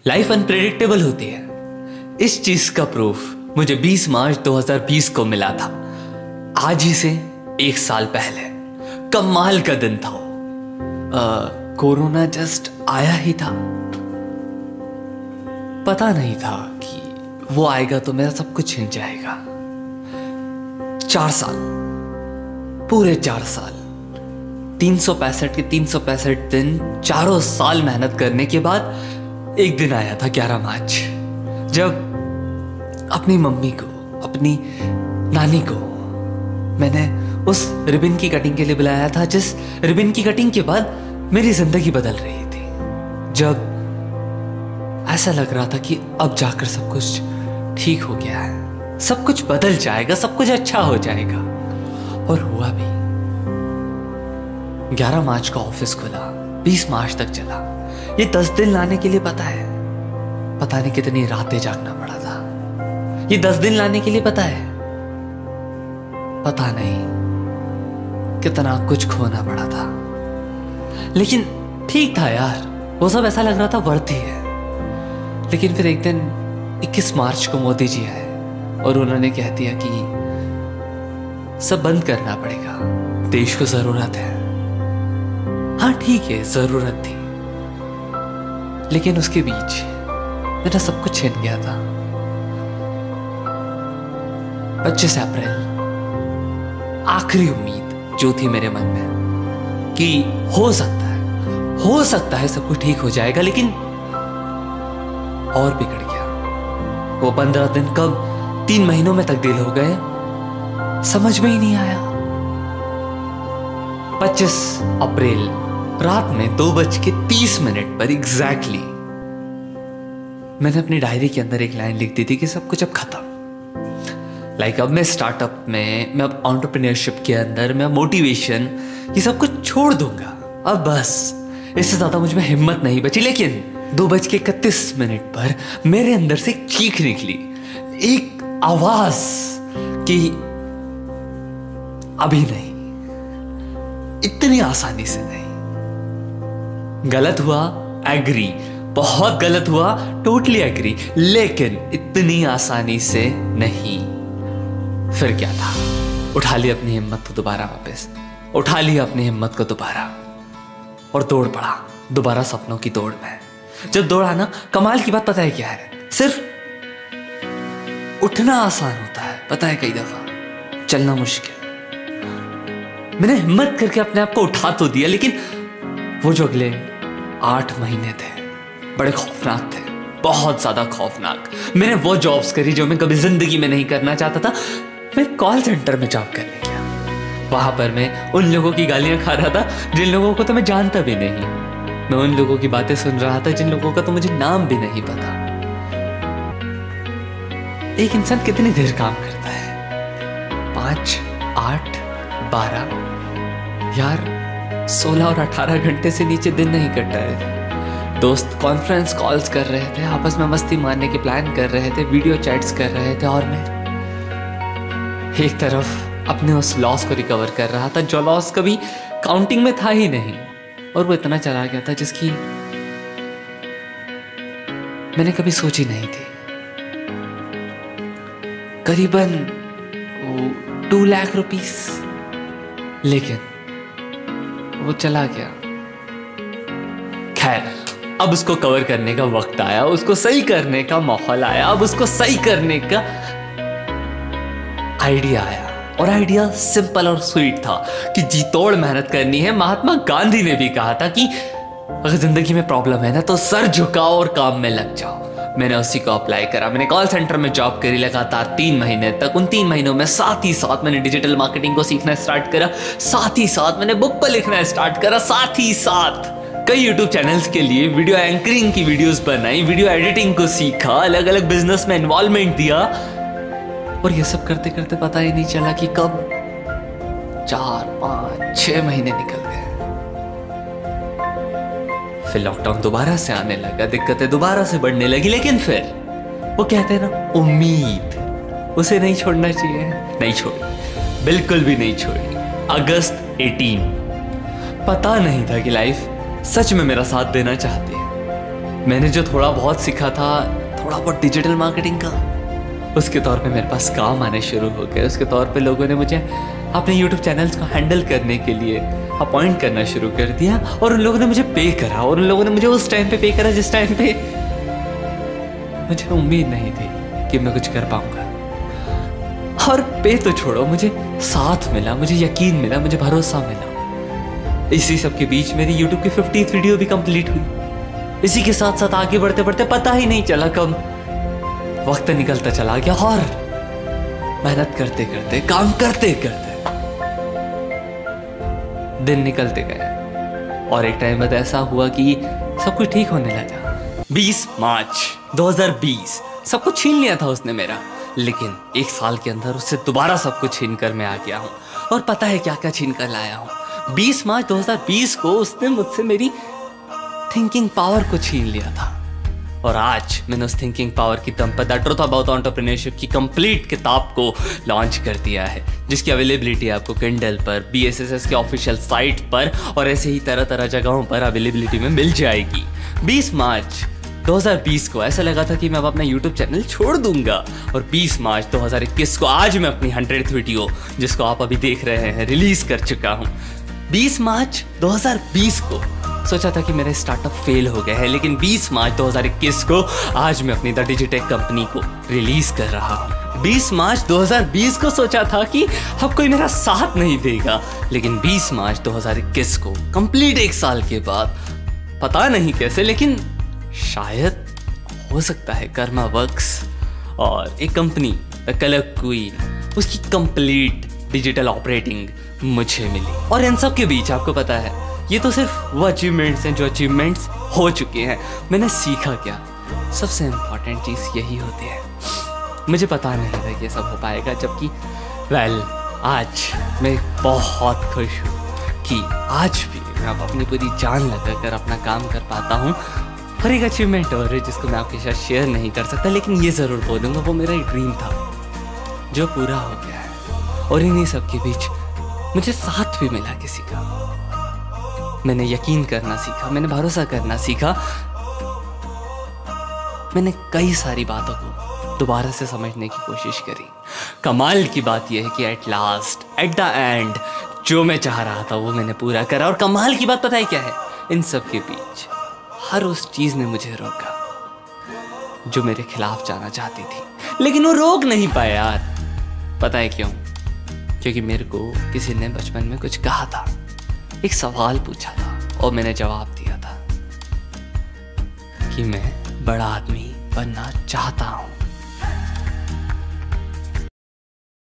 Life unpredictable होती है। इस चीज का प्रूफ मुझे 20 मार्च 2020 को मिला था, आज ही से 1 साल पहले। कमाल का दिन था वो। कोरोना जस्ट आया ही था। पता नहीं था कि वो आएगा तो मेरा सब कुछ छिन जाएगा। 4 साल, पूरे 4 साल, 365 के 365 दिन, 4 साल मेहनत करने के बाद एक दिन आया था 11 मार्च, जब अपनी मम्मी को, अपनी नानी को मैंने उस रिबन की कटिंग के लिए बुलाया था, जिस रिबन की कटिंग के बाद मेरी जिंदगी बदल रही थी। जब ऐसा लग रहा था कि अब जाकर सब कुछ ठीक हो गया है, सब कुछ बदल जाएगा, सब कुछ अच्छा हो जाएगा। और हुआ भी। 11 मार्च का ऑफिस खुला, 20 मार्च तक चला। ये 10 दिन लाने के लिए पता नहीं कितनी रातें जागना पड़ा था। ये 10 दिन लाने के लिए पता नहीं कितना कुछ खोना पड़ा था। लेकिन ठीक था यार, वो सब ऐसा लग रहा था वर्थ ही है। लेकिन फिर एक दिन 21 मार्च को मोदी जी आए और उन्होंने कह दिया कि सब बंद करना पड़ेगा, देश को जरूरत है। हाँ ठीक है, जरूरत थी, लेकिन उसके बीच मेरा सब कुछ छिन गया था। 25 अप्रैल, आखिरी उम्मीद जो थी मेरे मन में कि हो सकता है सब कुछ ठीक हो जाएगा, लेकिन और बिगड़ गया। वो 15 दिन कब 3 महीनों में तब्दील हो गए, समझ में ही नहीं आया। 25 अप्रैल रात में 2:30 पर एग्जैक्टली मैंने अपनी डायरी के अंदर एक लाइन लिख दी थी कि सब कुछ अब खत्म। अब मैं स्टार्टअप में, मैं अब एंटरप्रेन्योरशिप के अंदर, मैं मोटिवेशन, ये सब कुछ छोड़ दूंगा अब, बस इससे ज्यादा मुझ में हिम्मत नहीं बची। लेकिन 2:31 पर मेरे अंदर से एक चीख निकली, एक आवाज कि अभी नहीं, इतनी आसानी से नहीं। गलत हुआ, एग्री, बहुत गलत हुआ, टोटली एग्री, लेकिन इतनी आसानी से नहीं। फिर क्या था, उठा ली अपनी हिम्मत को दोबारा वापस, उठा ली अपनी हिम्मत को दोबारा और दौड़ पड़ा दोबारा सपनों की दौड़ में। जब दौड़ा ना, कमाल की बात पता है क्या है, सिर्फ उठना आसान होता है, पता है कई दफा चलना मुश्किल। मैंने हिम्मत करके अपने आप को उठा तो दिया, लेकिन वो जो अगले 8 महीने थे बड़े खौफनाक थे, बहुत ज्यादा खौफनाक। मैंने वो जॉब्स करी जो मैं कभी जिंदगी में नहीं करना चाहता था। मैं कॉल सेंटर में जॉब करने गया, वहां पर मैं उन लोगों की गालियां खा रहा था जिन लोगों को तो मैं जानता भी नहीं। मैं उन लोगों की बातें सुन रहा था जिन लोगों का तो मुझे नाम भी नहीं पता। एक इंसान कितनी देर काम करता है, 5, 8, 12, यार 16 और 18 घंटे से नीचे दिन नहीं कट रहे थे। दोस्त कॉन्फ्रेंस कॉल्स कर रहे थे, आपस में मस्ती मारने के प्लान कर रहे थे, वीडियो चैट्स कर रहे थे, और मैं एक तरफ अपने उस लॉस को रिकवर कर रहा था जो लॉस कभी काउंटिंग में था ही नहीं, और वो इतना चला गया था जिसकी मैंने कभी सोची नहीं थी। करीबन 2 लाख रुपीस, लेकिन वो चला गया। खैर, अब उसको कवर करने का वक्त आया, उसको सही करने का माहौल आया, अब उसको सही करने का आइडिया आया। और आइडिया सिंपल और स्वीट था कि जी तोड़ मेहनत करनी है। महात्मा गांधी ने भी कहा था कि अगर जिंदगी में प्रॉब्लम है ना तो सर झुकाओ और काम में लग जाओ। मैंने उसी को अप्लाई करा। मैंने कॉल सेंटर में जॉब करी लगातार 3 महीने तक। उन 3 महीनों में साथ ही साथ मैंने डिजिटल मार्केटिंग को सीखना स्टार्ट करा, साथ ही साथ मैंने बुक पर लिखना स्टार्ट करा, साथ ही साथ कई यूट्यूब चैनल्स के लिए वीडियो एंकरिंग की वीडियोस बनाई, वीडियो एडिटिंग को सीखा, अलग अलग बिजनेस में इन्वॉल्वमेंट दिया। और ये सब करते करते पता ही नहीं चला कि कब 4, 5, 6 महीने निकल गए। फिर लॉकडाउन दोबारा से आने लगा, दिक्कतें दोबारा से बढ़ने लगी। लेकिन फिर वो कहते हैं ना, उम्मीद, उसे नहीं छोड़ना चाहिए। नहीं छोड़ी, बिल्कुल भी नहीं छोड़ी। अगस्त 18, पता नहीं था कि लाइफ सच में मेरा साथ देना चाहती है। मैंने जो थोड़ा बहुत सीखा था, थोड़ा बहुत डिजिटल मार्केटिंग का, उसके तौर पे मेरे पास काम आने शुरू हो गए। उसके तौर पे लोगों ने मुझे अपने YouTube चैनल्स को हैंडल करने के लिए अपॉइंट करना शुरू कर दिया, और उन लोगों ने मुझे पे करा, और उन लोगों ने मुझे उस टाइम पे पे करा जिस टाइम पे मुझे उम्मीद नहीं थी कि मैं कुछ कर पाऊंगा। और पे तो छोड़ो, मुझे साथ मिला, मुझे यकीन मिला, मुझे भरोसा मिला। इसी सब के बीच मेरी YouTube की 50th वीडियो भी कंप्लीट हुई। इसी के साथ साथ आगे बढ़ते बढ़ते पता ही नहीं चला कब वक्त निकलता चला गया, और मेहनत करते करते, काम करते करते दिन निकलते गए। और एक टाइम बाद ऐसा हुआ कि सब कुछ ठीक होने लगा। 20 मार्च 2020 सब कुछ छीन लिया था उसने मेरा, लेकिन एक साल के अंदर उससे दोबारा सब कुछ छीन कर मैं आ गया हूँ। और पता है क्या क्या छीन कर लाया हूँ। 20 मार्च 2020 को उसने मुझसे मेरी थिंकिंग पावर को छीन लिया था, और आज मैंने उस थिंकिंग पावर की दम पर द ट्रूथ अबाउट एंटरप्रेन्योरशिप की कंप्लीट किताब को लॉन्च कर दिया है, जिसकी अवेलेबिलिटी आपको किंडल पर, BSSS के ऑफिशियल साइट पर और ऐसे ही तरह तरह जगहों पर अवेलेबिलिटी में मिल जाएगी। 20 मार्च 2020 को ऐसा लगा था कि मैं अब अपना YouTube चैनल छोड़ दूंगा, और 20 मार्च 2021 को आज मैं अपनी 100th वीडियो, जिसको आप अभी देख रहे हैं, रिलीज कर चुका हूँ। 20 मार्च 2020 को सोचा था कि मेरा स्टार्टअप फेल हो गया है, लेकिन 20 मार्च 2021 को आज मैं अपनी द डिजिटेक कंपनी को रिलीज कर रहा हूँ। 20 मार्च 2020 को सोचा था कि अब कोई मेरा साथ नहीं देगा, लेकिन 20 मार्च 2021 को कंप्लीट एक साल के बाद, पता नहीं कैसे, लेकिन शायद हो सकता है कर्मा वर्क्स और एक कंपनी द कलर क्वीन, उसकी कंप्लीट डिजिटल ऑपरेटिंग मुझे मिली। और इन सब के बीच आपको पता है, ये तो सिर्फ वो अचीवमेंट्स हैं जो अचीवमेंट्स हो चुके हैं। मैंने सीखा क्या? सबसे इम्पॉर्टेंट चीज़ यही होती है, मुझे पता नहीं था ये सब हो पाएगा, जबकि आज मैं बहुत खुश हूँ कि आज भी मैं अब अपनी पूरी जान लगाकर अपना काम कर पाता हूँ। और एक अचीवमेंट और है जिसको मैं आपके साथ शेयर नहीं कर सकता, लेकिन ये ज़रूर बोलूँगा, वो मेरा एक ड्रीम था जो पूरा हो गया है। और इन्हीं सब के बीच मुझे साथ भी मिला किसी का। मैंने यकीन करना सीखा, मैंने भरोसा करना सीखा, मैंने कई सारी बातों को दोबारा से समझने की कोशिश करी। कमाल की बात यह है कि at last, at the end, जो मैं चाह रहा था वो मैंने पूरा करा। और कमाल की बात पता है क्या है? इन सब के बीच हर उस चीज ने मुझे रोका जो मेरे खिलाफ जाना चाहती थी, लेकिन वो रोक नहीं पाया यार। पता है क्यों? क्योंकि मेरे को किसी ने बचपन में कुछ कहा था, एक सवाल पूछा था, और मैंने जवाब दिया था कि मैं बड़ा आदमी बनना चाहता हूँ।